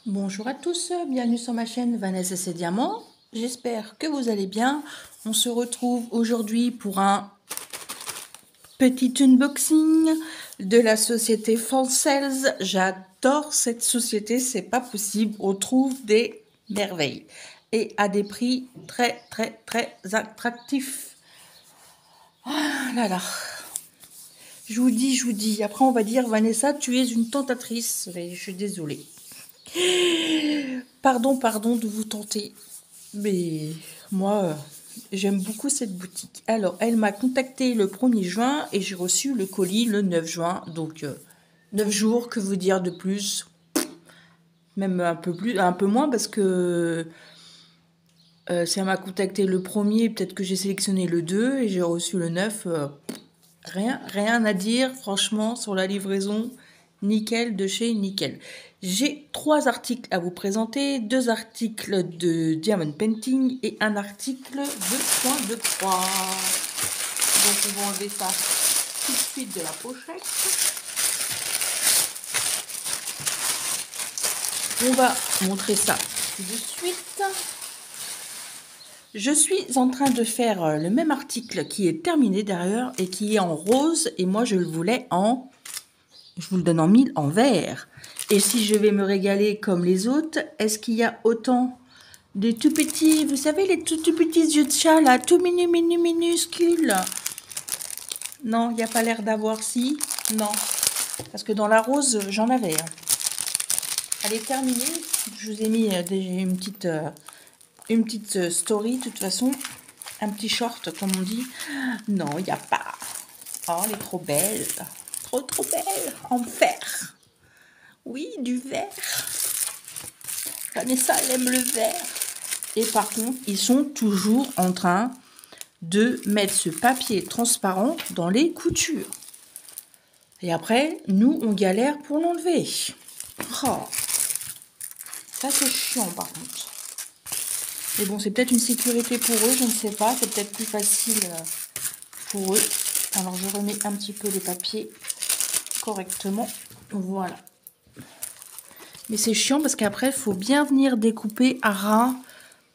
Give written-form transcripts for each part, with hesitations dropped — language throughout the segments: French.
Bonjour à tous, bienvenue sur ma chaîne Vanessa et ses diamants. J'espère que vous allez bien. On se retrouve aujourd'hui pour un petit unboxing de la société Fansales. J'adore cette société, c'est pas possible. On trouve des merveilles et à des prix très attractifs. Ah là là. Je vous dis. Après on va dire Vanessa, tu es une tentatrice. Je suis désolée. Pardon de vous tenter. Mais moi, j'aime beaucoup cette boutique. Alors, elle m'a contacté le 1er juin et j'ai reçu le colis le 9 juin. Donc, 9 jours, que vous dire de plus? Même un peu plus, un peu moins parce que si elle m'a contacté le 1er, peut-être que j'ai sélectionné le 2 et j'ai reçu le 9. Rien à dire, franchement, sur la livraison. Nickel de chez Nickel. J'ai 3 articles à vous présenter, 2 articles de Diamond Painting et un article de point de croix. Donc on va enlever ça tout de suite de la pochette. On va montrer ça tout de suite. Je suis en train de faire le même article qui est terminé derrière et qui est en rose et moi je le voulais en... Je vous le donne en 1000 en vert. Et si je vais me régaler comme les autres, est-ce qu'il y a autant de tout petits, vous savez, les tout petits yeux de chat, là, tout minuscules? Non, il n'y a pas l'air d'avoir, si? Non. Parce que dans la rose, j'en avais. Elle est terminée. Je vous ai mis une petite story, de toute façon. Un petit short, comme on dit. Non, il n'y a pas. Oh, elle est trop belle. Trop belle. En vert. Oui, du vert. Vanessa, elle aime le vert. Et par contre, ils sont toujours en train de mettre ce papier transparent dans les coutures. Et après, nous, on galère pour l'enlever. Oh. Ça, c'est chiant, par contre. Mais bon, c'est peut-être une sécurité pour eux, je ne sais pas. C'est peut-être plus facile pour eux. Alors, je remets un petit peu les papiers correctement. Voilà. Mais c'est chiant parce qu'après, il faut bien venir découper à ras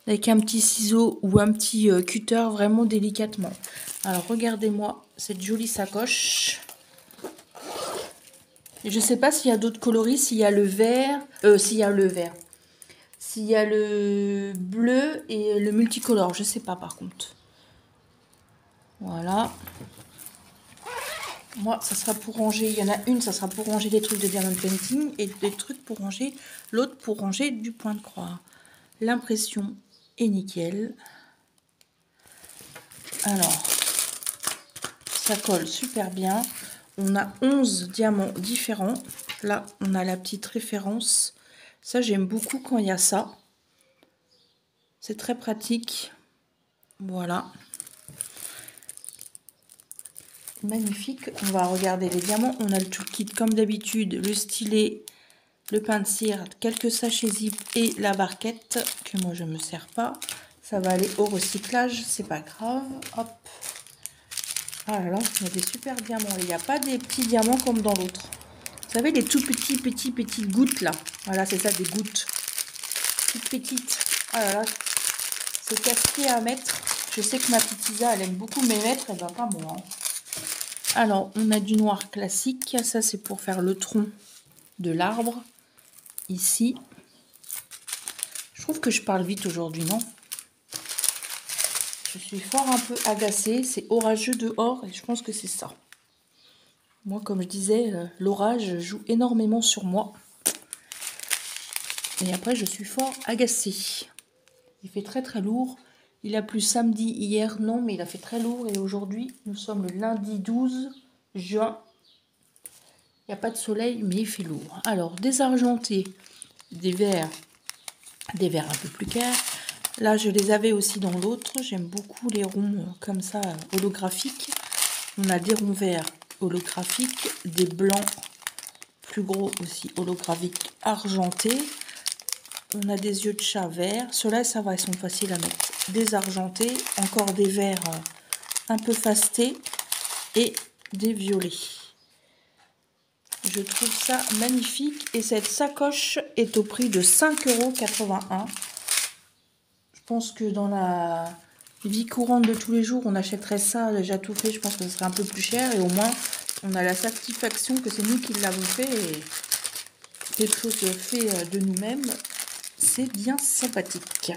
avec un petit ciseau ou un petit cutter vraiment délicatement. Alors, regardez-moi cette jolie sacoche. Je ne sais pas s'il y a d'autres coloris, s'il y a le vert, s'il y a le bleu et le multicolore. Je ne sais pas par contre. Voilà. Moi, ça sera pour ranger. Il y en a une, ça sera pour ranger des trucs de Diamond Painting et des trucs pour ranger. L'autre pour ranger du point de croix. L'impression est nickel. Alors, ça colle super bien. On a 11 diamants différents. Là, on a la petite référence. Ça, j'aime beaucoup quand il y a ça. C'est très pratique. Voilà. Magnifique. On va regarder les diamants. On a le toolkit comme d'habitude, le stylet, le pain de cire, quelques sachets zip et la barquette que moi je ne me sers pas. Ça va aller au recyclage, c'est pas grave. Hop. Ah là là, il y a des super diamants. Il n'y a pas des petits diamants comme dans l'autre. Vous savez, les tout petits gouttes là. Voilà, c'est ça, des gouttes. Toutes petites. Ah là là, c'est casse-pied à mettre. Je sais que ma petite Isa, elle aime beaucoup mes mettre, et ben pas moi. Alors, on a du noir classique. Ça, c'est pour faire le tronc de l'arbre. Ici. Je trouve que je parle vite aujourd'hui, non? Je suis fort un peu agacée. C'est orageux dehors et je pense que c'est ça. Moi, comme je disais, l'orage joue énormément sur moi. Et après, je suis fort agacée. Il fait très lourd. Il a plu samedi, hier, non, mais il a fait très lourd. Et aujourd'hui, nous sommes le lundi 12 juin. Il n'y a pas de soleil, mais il fait lourd. Alors, des argentés, des verts un peu plus clairs. Là, je les avais aussi dans l'autre. J'aime beaucoup les ronds comme ça, holographiques. On a des ronds verts holographiques, des blancs plus gros aussi holographiques argentés. On a des yeux de chat verts. Ceux-là, ça va, ils sont faciles à mettre. Des argentés, encore des verts un peu fastés et des violets. Je trouve ça magnifique. Et cette sacoche est au prix de 5,81 €. Je pense que dans la vie courante de tous les jours, on achèterait ça déjà tout fait. Je pense que ce serait un peu plus cher. Et au moins, on a la satisfaction que c'est nous qui l'avons fait. Et quelque chose fait de nous-mêmes, c'est bien sympathique.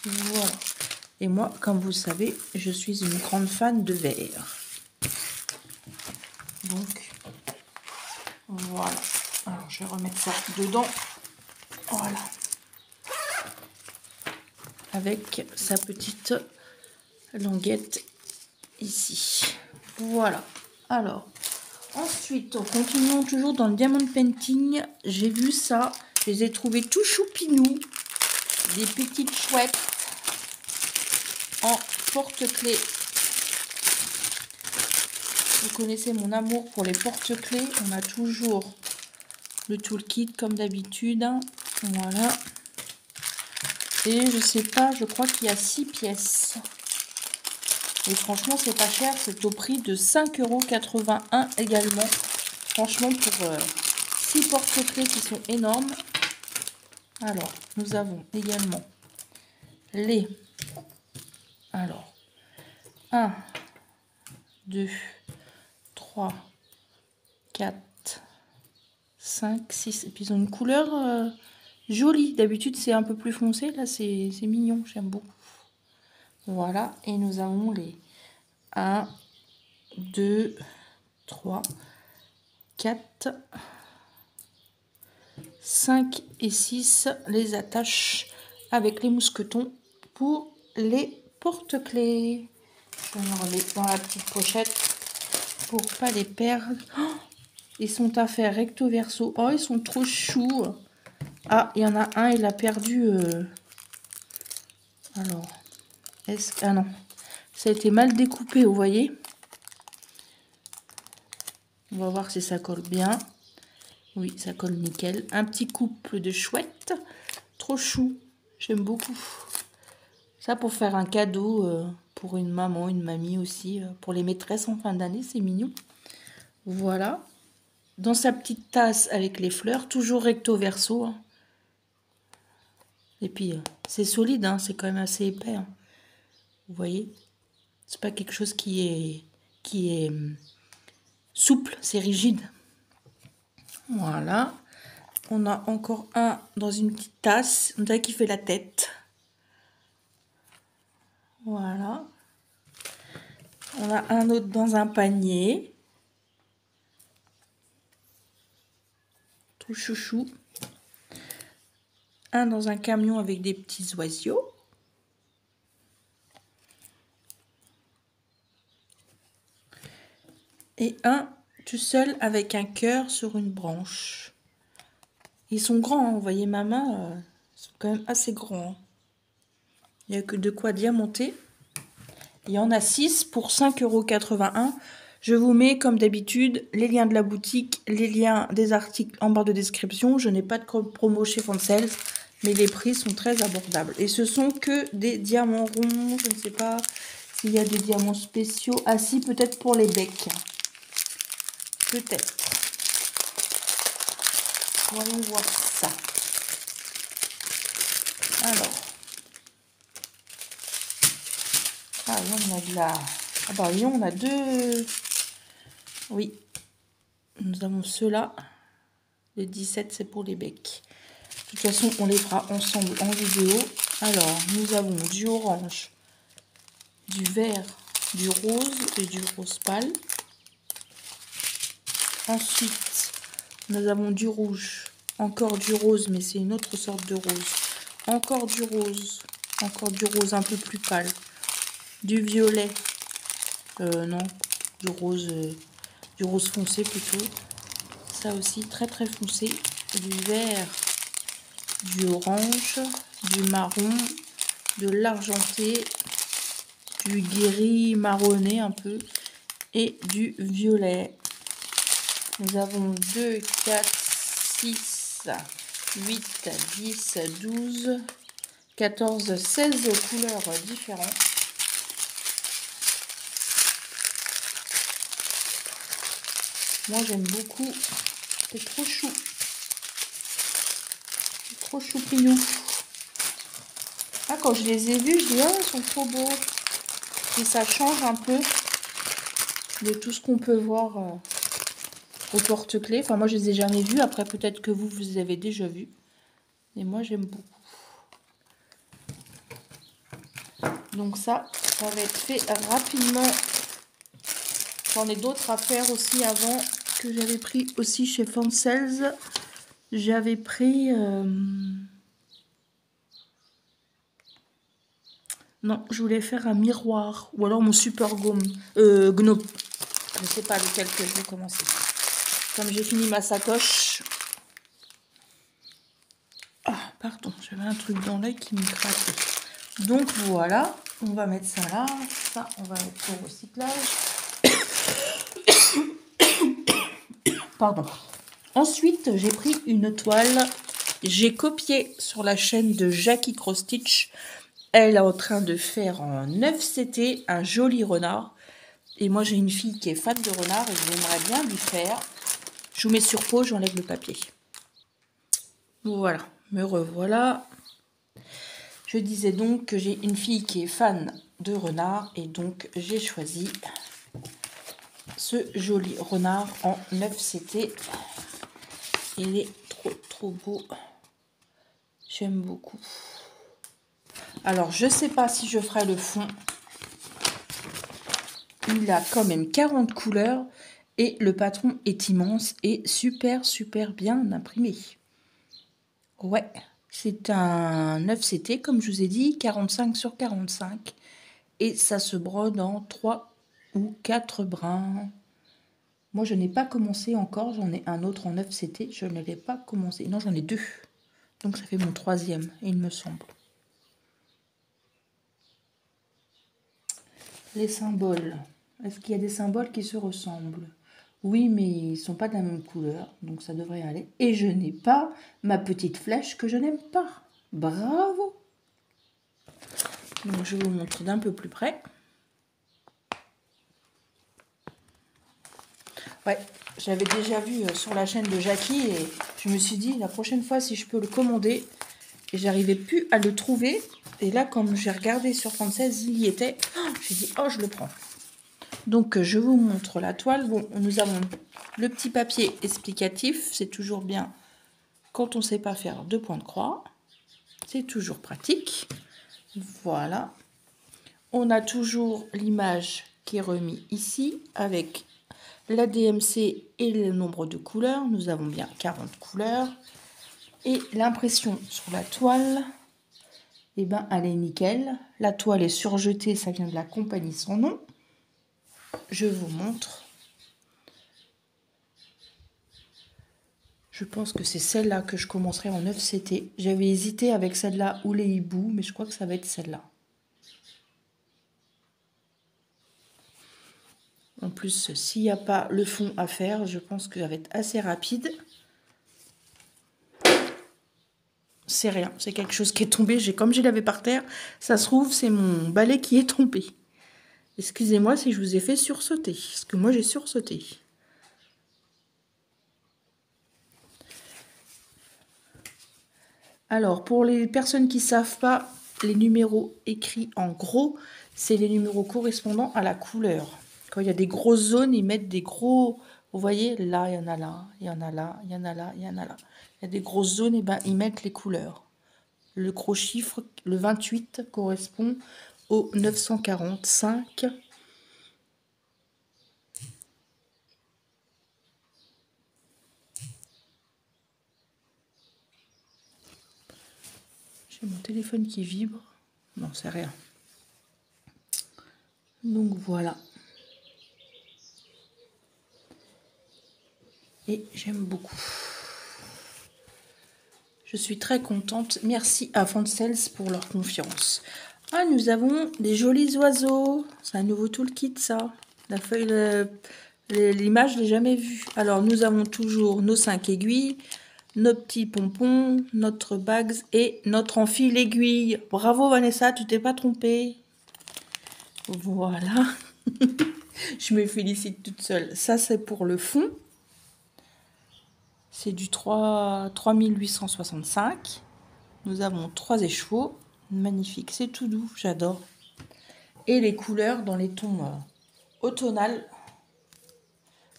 Voilà. Et moi, comme vous le savez, je suis une grande fan de verre. Donc, voilà. Alors, je vais remettre ça dedans. Voilà. Avec sa petite languette ici. Voilà. Alors, ensuite, continuons toujours dans le diamond painting. J'ai vu ça. Je les ai trouvés tout choupinous. Des petites chouettes en porte-clés. Vous connaissez mon amour pour les porte-clés. On a toujours le toolkit comme d'habitude. Voilà. Et je sais pas, je crois qu'il y a 6 pièces. Et franchement, c'est pas cher. C'est au prix de 5,81 € également. Franchement, pour 6 porte-clés qui sont énormes. Alors, nous avons également les... Alors, 1, 2, 3, 4, 5, 6. Et puis ils ont une couleur jolie. D'habitude, c'est un peu plus foncé. Là, c'est mignon. J'aime beaucoup. Voilà. Et nous avons les 1, 2, 3, 4, 5 et 6. Les attaches avec les mousquetons pour les porte-clés. Je vais les remettre dans la petite pochette pour pas les perdre. Oh, ils sont à faire recto verso. Oh, ils sont trop choux. Ah, il y en a un, il a perdu. Alors, ah non, ça a été mal découpé, vous voyez. On va voir si ça colle bien. Oui, ça colle nickel. Un petit couple de chouettes. Trop chou. J'aime beaucoup. Ça pour faire un cadeau pour une maman, une mamie aussi. Pour les maîtresses en fin d'année, c'est mignon. Voilà. Dans sa petite tasse avec les fleurs. Toujours recto verso. Hein. Et puis, c'est solide. Hein, c'est quand même assez épais. Hein. Vous voyez. C'est pas quelque chose qui est souple. C'est rigide. Voilà. On a encore un dans une petite tasse. On dirait qu'il fait la tête. Voilà. On a un autre dans un panier. Tout chouchou. Un dans un camion avec des petits oiseaux. Et un tout seul avec un cœur sur une branche. Ils sont grands, hein. Vous voyez ma main, ils sont quand même assez grands. Hein. Il n'y a que de quoi diamanter. Il y en a 6 pour 5,81 €. Je vous mets, comme d'habitude, les liens de la boutique, les liens des articles en barre de description. Je n'ai pas de code promo chez Foncel, mais les prix sont très abordables. Et ce sont que des diamants ronds. Je ne sais pas s'il y a des diamants spéciaux. Ah si, peut-être pour les becs. Peut-être. Voyons voir ça. Alors. Ah, on a de la... Ah bah oui, on a deux... Oui. Nous avons ceux-là. Les 17, c'est pour les becs. De toute façon, on les fera ensemble en vidéo. Alors, nous avons du orange, du vert, du rose et du rose pâle. Ensuite, nous avons du rouge, encore du rose, mais c'est une autre sorte de rose. Encore du rose un peu plus pâle. Du violet, non, du rose foncé plutôt. Ça aussi, très très foncé. Du vert, du orange, du marron, de l'argenté, du gris marronné un peu et du violet. Nous avons 2, 4, 6, 8, 10, 12, 14, 16 couleurs différentes. Moi, j'aime beaucoup. C'est trop chou. Trop choupinou. Ah, quand je les ai vus, je dis, oh, ils sont trop beaux. Et ça change un peu de tout ce qu'on peut voir au porte-clés. Enfin, moi, je les ai jamais vus. Après, peut-être que vous les avez déjà vus. Et moi, j'aime beaucoup. Donc ça va être fait rapidement. J'en ai d'autres à faire aussi avant, que j'avais pris aussi chez Fancels. J'avais pris... Non, je voulais faire un miroir. Ou alors mon super gnome. Je ne sais pas lequel que je vais commencer. Comme j'ai fini ma sacoche. Ah, pardon, j'avais un truc dans l'œil qui me craquait. Donc voilà, on va mettre ça là. Ça, on va mettre au recyclage. Pardon. Ensuite, j'ai pris une toile. J'ai copié sur la chaîne de Jackie Cross Stitch. Elle est en train de faire en 9 CT un joli renard. Et moi, j'ai une fille qui est fan de renard et j'aimerais bien lui faire. Je vous mets sur pause, j'enlève le papier. Voilà, me revoilà. Je disais donc que j'ai une fille qui est fan de renard et donc j'ai choisi ce joli renard en 9 CT. Il est trop beau. J'aime beaucoup. Alors, je sais pas si je ferai le fond. Il a quand même 40 couleurs et le patron est immense et super bien imprimé. Ouais, c'est un 9 CT comme je vous ai dit, 45 sur 45 et ça se brode en 3 ou 4 brins. Moi, je n'ai pas commencé encore, j'en ai un autre en 9 CT, je ne l'ai pas commencé. Non, j'en ai 2. Donc ça fait mon 3e, il me semble. Les symboles. Est-ce qu'il y a des symboles qui se ressemblent? Oui, mais ils ne sont pas de la même couleur, donc ça devrait aller. Et je n'ai pas ma petite flèche que je n'aime pas. Bravo! Donc je vous montre d'un peu plus près. Ouais, j'avais déjà vu sur la chaîne de Jackie et je me suis dit la prochaine fois si je peux le commander. Et j'arrivais plus à le trouver. Et là, comme j'ai regardé sur Française, il y était. J'ai dit, oh, je le prends. Donc, je vous montre la toile. Bon, nous avons le petit papier explicatif. C'est toujours bien quand on ne sait pas faire 2 points de croix. C'est toujours pratique. Voilà. On a toujours l'image qui est remise ici avec la DMC et le nombre de couleurs. Nous avons bien 40 couleurs. Et l'impression sur la toile, eh ben, elle est nickel. La toile est surjetée, ça vient de la compagnie Son Nom. Je vous montre. Je pense que c'est celle-là que je commencerai en 9 CT. J'avais hésité avec celle-là ou les hiboux, mais je crois que ça va être celle-là. En plus, s'il n'y a pas le fond à faire, je pense que ça va être assez rapide. C'est rien, c'est quelque chose qui est tombé. Comme je l'avais par terre, ça se trouve, c'est mon balai qui est tombé. Excusez-moi si je vous ai fait sursauter, parce que moi j'ai sursauté. Alors, pour les personnes qui ne savent pas, les numéros écrits en gros, c'est les numéros correspondant à la couleur. Quand il y a des grosses zones, ils mettent des gros... Vous voyez, là, il y en a là, il y en a là, il y en a là, il y en a là. Il y a des grosses zones, et ben, ils mettent les couleurs. Le gros chiffre, le 28, correspond au 945. J'ai mon téléphone qui vibre. Non, c'est rien. Donc voilà. Et j'aime beaucoup. Je suis très contente. Merci à Fancels pour leur confiance. Ah, nous avons des jolis oiseaux. C'est un nouveau toolkit, ça. La feuille, l'image, je ne l'ai jamais vue. Alors, nous avons toujours nos 5 aiguilles, nos petits pompons, notre bags et notre enfile aiguille. Bravo, Vanessa, tu t'es pas trompée. Voilà. Je me félicite toute seule. Ça, c'est pour le fond. C'est du 3865. Nous avons 3 écheveaux. Magnifique, c'est tout doux, j'adore. Et les couleurs dans les tons automnales.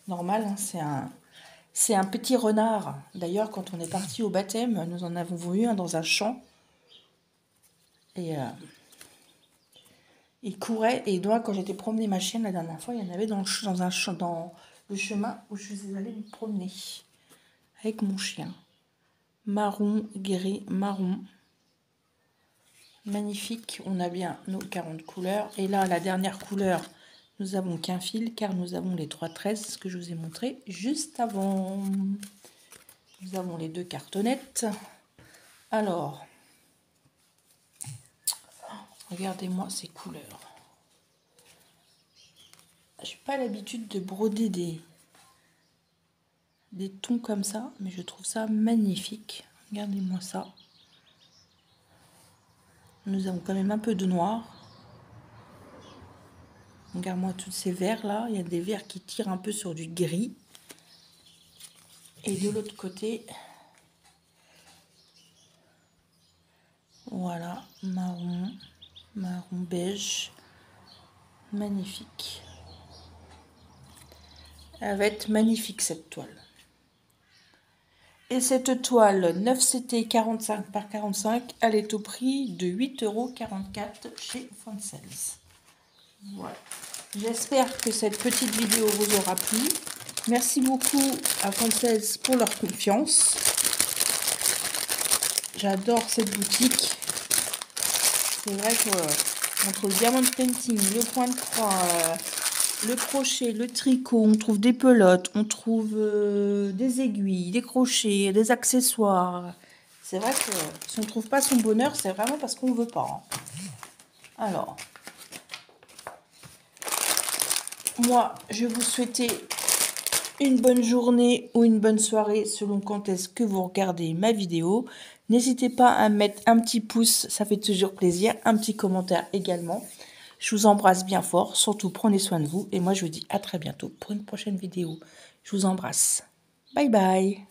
Normal, hein, c'est un petit renard. D'ailleurs, quand on est parti au baptême, nous en avons vu un dans un champ. Et il courait. Et moi, quand j'étais promener ma chienne la dernière fois, il y en avait dans le chemin où je suis allée me promener avec mon chien. Marron, gris, marron. Magnifique. On a bien nos 40 couleurs. Et là, la dernière couleur, nous avons qu'un fil car nous avons les 3,13 que je vous ai montré juste avant. Nous avons les 2 cartonnettes. Alors, regardez-moi ces couleurs. Je n'ai pas l'habitude de broder des tons comme ça, mais je trouve ça magnifique. Regardez-moi ça. Nous avons quand même un peu de noir. Regarde-moi tous ces verts là. Il y a des verts qui tirent un peu sur du gris. Et de l'autre côté, voilà, marron, marron beige. Magnifique. Elle va être magnifique cette toile. Et cette toile 9CT 45 par 45, elle est au prix de 8,44 € chez Foncels. Voilà. J'espère que cette petite vidéo vous aura plu. Merci beaucoup à Foncels pour leur confiance. J'adore cette boutique. C'est vrai que entre le diamond painting, le point de croix, le crochet, le tricot, on trouve des pelotes, on trouve des aiguilles, des crochets, des accessoires. C'est vrai que si on ne trouve pas son bonheur, c'est vraiment parce qu'on ne veut pas. Hein. Alors, moi, je vais vous souhaiter une bonne journée ou une bonne soirée selon quand est-ce que vous regardez ma vidéo. N'hésitez pas à mettre un petit pouce, ça fait toujours plaisir, un petit commentaire également. Je vous embrasse bien fort, surtout prenez soin de vous. Et moi, je vous dis à très bientôt pour une prochaine vidéo. Je vous embrasse. Bye bye.